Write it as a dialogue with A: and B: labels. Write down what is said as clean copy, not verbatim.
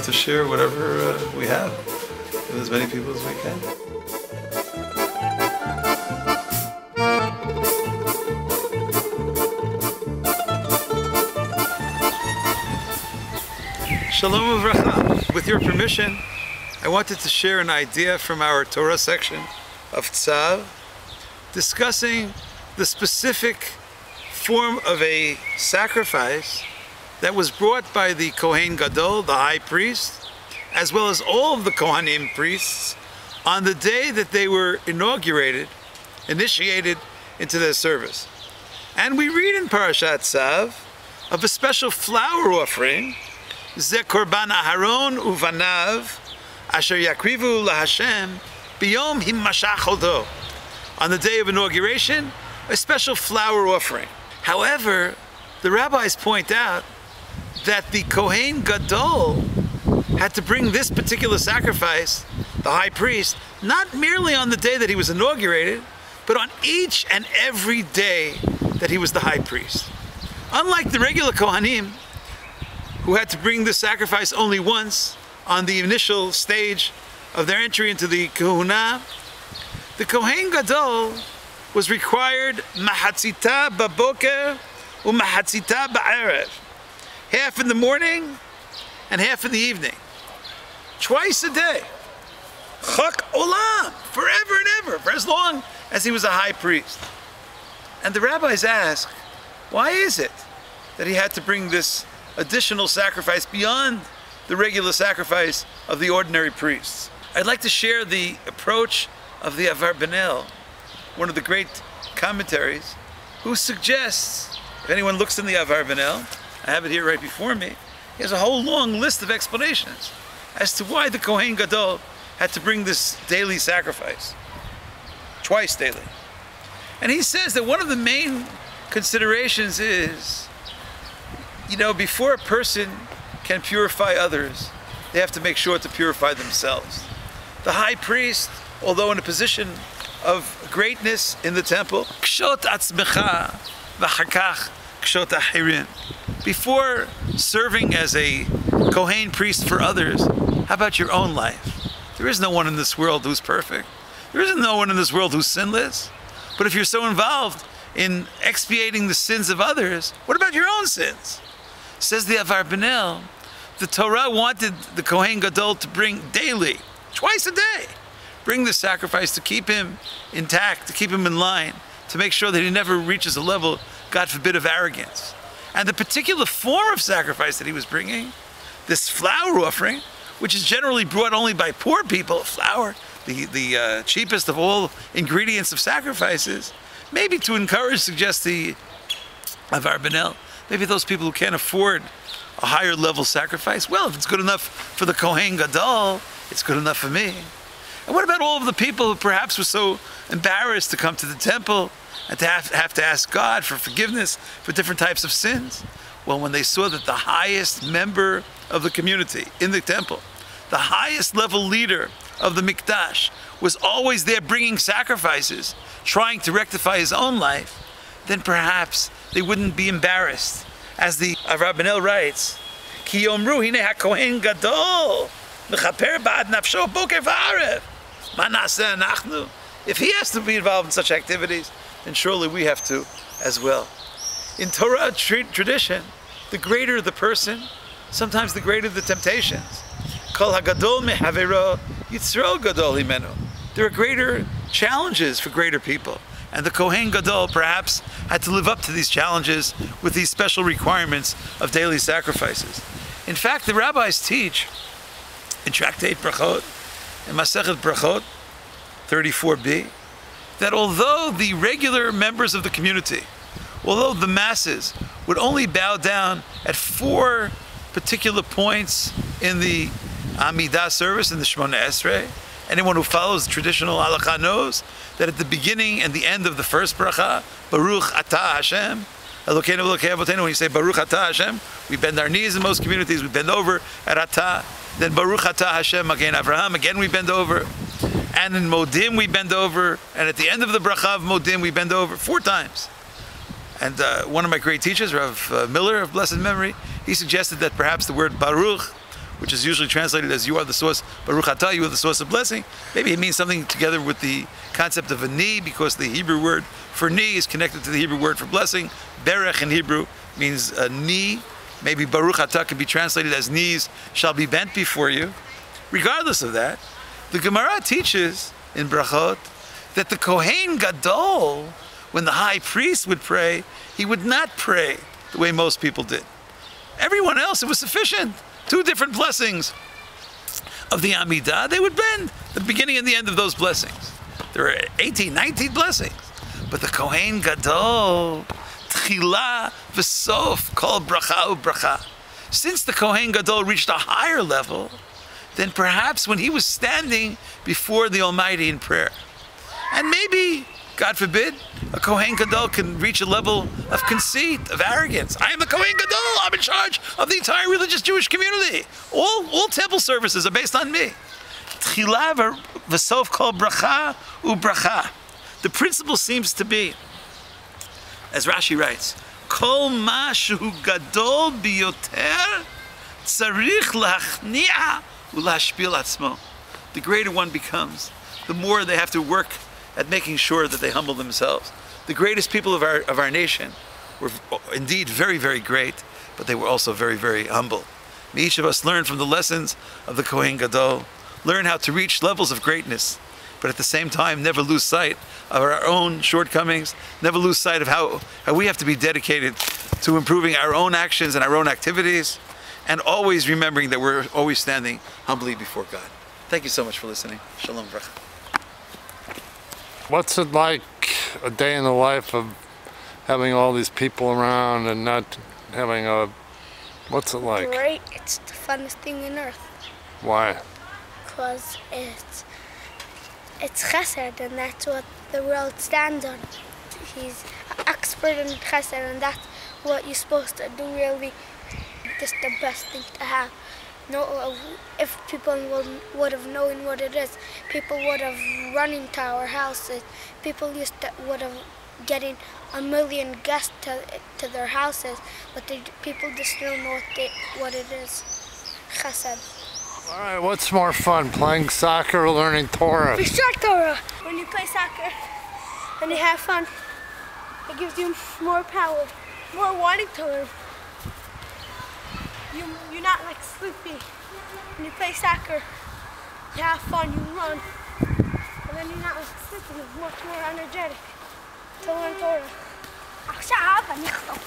A: love to share whatever we have with as many people as we can. Shalom uvracha. With your permission, I wanted to share an idea from our Torah section of Tzav, discussing the specific form of a sacrifice that was brought by the Kohen Gadol, the high priest, as well as all of the Kohanim priests, on the day that they were initiated into their service. And we read in Parshat Tzav of a special flour offering, Ze Korban Aharon Uvanav, Asher Yakrivu LaHashem, Biyom Himmashach Hodo. On the day of inauguration, a special flour offering. However, the rabbis point out that the Kohen Gadol had to bring this particular sacrifice, the high priest, not merely on the day that he was inaugurated, but on each and every day that he was the high priest. Unlike the regular Kohanim, who had to bring the sacrifice only once on the initial stage of their entry into the Kahuna, the Kohen Gadol was required mahatzita baboker u mahatzita ba'erev, half in the morning and half in the evening, twice a day, chak olam, forever and ever, for as long as he was a high priest. And the rabbis ask, why is it that he had to bring this additional sacrifice beyond the regular sacrifice of the ordinary priests? I'd like to share the approach of the Avarbanel, one of the great commentaries, who suggests, if anyone looks in the Avarbanel, I have it here right before me, he has a whole long list of explanations as to why the Kohen Gadol had to bring this daily sacrifice, twice daily. And he says that one of the main considerations is, before a person can purify others, they have to make sure to purify themselves. The high priest, although in a position of greatness in the temple, kshot atzmecha v'chakach kshot achirin. Before serving as a Kohen priest for others, how about your own life? There is no one in this world who's perfect. There isn't no one in this world who's sinless. But if you're so involved in expiating the sins of others, what about your own sins? Says the Avarbanel, the Torah wanted the Kohen Gadol to bring daily, twice a day, bring the sacrifice to keep him intact, to keep him in line, to make sure that he never reaches a level, God forbid, of arrogance. And the particular form of sacrifice that he was bringing, this flour offering, which is generally brought only by poor people, flour, the cheapest of all ingredients of sacrifices, maybe to encourage, suggests the Avarbanel, maybe those people who can't afford a higher level sacrifice, well, if it's good enough for the Kohen Gadol, it's good enough for me. And what about all of the people who perhaps were so embarrassed to come to the temple and to have to ask God for forgiveness for different types of sins? Well, when they saw that the highest member of the community in the temple, the highest level leader of the Mikdash, was always there bringing sacrifices, trying to rectify his own life, then perhaps they wouldn't be embarrassed. As the Avarbanel writes, Ki yomru hine haKohen Gadol mechaper ba'ad nafsho boker v'arev. Ma na'aseh anachnu? If he has to be involved in such activities, then surely we have to as well. In Torah tradition, the greater the person, sometimes the greater the temptations. Kol hagadol mehavero yitzro gadol himenu. There are greater challenges for greater people. And the Kohen Gadol perhaps had to live up to these challenges with these special requirements of daily sacrifices. In fact, the rabbis teach in Tractate Brachot, in Masechet Brachot 34b, that although the regular members of the community, although the masses would only bow down at 4 particular points in the Amidah service, in the Shemona Esrei, anyone who follows the traditional halakha knows that at the beginning and the end of the first bracha, Baruch Atah Hashem, Elokeinu Elokei Avotenu, when you say Baruch Atah Hashem, we bend our knees in most communities, we bend over at Atah. Then Baruch Atah Hashem, again Avraham, again we bend over. And in Modim we bend over. And at the end of the bracha of Modim we bend over 4 times. And one of my great teachers, Rav Miller of blessed memory, he suggested that perhaps the word Baruch which is usually translated as you are the source, Baruch Atah, you are the source of blessing. Maybe it means something together with the concept of a knee, because the Hebrew word for knee is connected to the Hebrew word for blessing. Berech in Hebrew means a knee. Maybe Baruch Atah can be translated as knees shall be bent before you. Regardless of that, the Gemara teaches in Brachot that the Kohen Gadol, when the high priest would pray, he would not pray the way most people did. Everyone else, it was sufficient. 2 different blessings of the Amidah, they would bend the beginning and the end of those blessings. There are 18, 19 blessings. But the Kohen Gadol, Tchila v'sof kol bracha u'bracha. Since the Kohen Gadol reached a higher level, then perhaps when he was standing before the Almighty in prayer, and maybe, God forbid, a Kohen Gadol can reach a level of conceit, of arrogance. I am the Kohen Gadol, I'm in charge of the entire religious Jewish community. All temple services are based on me. Tchila v'sof kol bracha u'bracha. The principle seems to be, as Rashi writes, Kol ma shehu gadol biyoter tzarich lachni'a ulashpil atzmo. The greater one becomes, the more they have to work at making sure that they humble themselves. The greatest people of our nation were indeed very, very great, but they were also very, very humble. May each of us learn from the lessons of the Kohen Gadol, learn how to reach levels of greatness, but at the same time never lose sight of our own shortcomings, never lose sight of how we have to be dedicated to improving our own actions and our own activities, and always remembering that we're always standing humbly before God. Thank you so much for listening. Shalom bracha.
B: What's it like a day in the life of having all these people around and not having a... What's it like?
C: Great. It's the funnest thing on earth.
B: Why?
C: Because it's chesed, and that's what the world stands on. He's an expert in chesed, and that's what you're supposed to do, really. Just the best thing to have. No, if people would have known what it is, people would have run into our houses. People would have getting 1 million guests to their houses, but people just don't know what it is. Chesed.
B: All right, what's more fun, playing soccer or learning Torah?
C: For sure, Torah. When you play soccer and you have fun, it gives you more power, more wanting to learn. You're not like sleepy. When you play soccer, you have fun, you run, and then you're not like sleepy, you're much more energetic to learn Torah. עכשיו אני אחתוך